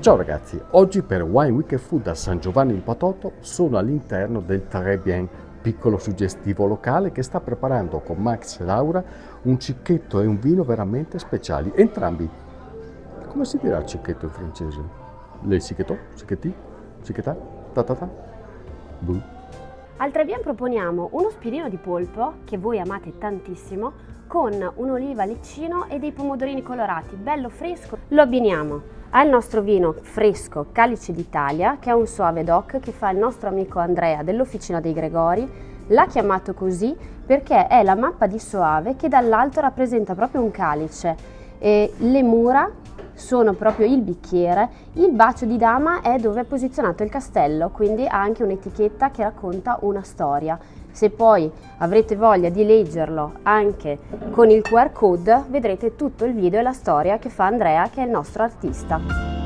Ciao ragazzi, oggi per Wine Week Food a San Giovanni il Patoto sono all'interno del Très Bien, piccolo suggestivo locale che sta preparando con Max e Laura un cicchetto e un vino veramente speciali. Entrambi, come si dirà cicchetto in francese? Le cicchetto? Cicchetti? Cicchetta? Ta ta ta? Boh. Al Trebbian proponiamo uno spirino di polpo, che voi amate tantissimo, con un'oliva leccino e dei pomodorini colorati, bello fresco. Lo abbiniamo al nostro vino fresco Calice d'Italia, che è un Soave DOC che fa il nostro amico Andrea dell'Officina dei Gregori. L'ha chiamato così perché è la mappa di Soave che dall'alto rappresenta proprio un calice. E le mura sono proprio il bicchiere, il bacio di dama è dove è posizionato il castello, quindi ha anche un'etichetta che racconta una storia. Se poi avrete voglia di leggerlo anche con il QR code, vedrete tutto il video e la storia che fa Andrea, che è il nostro artista.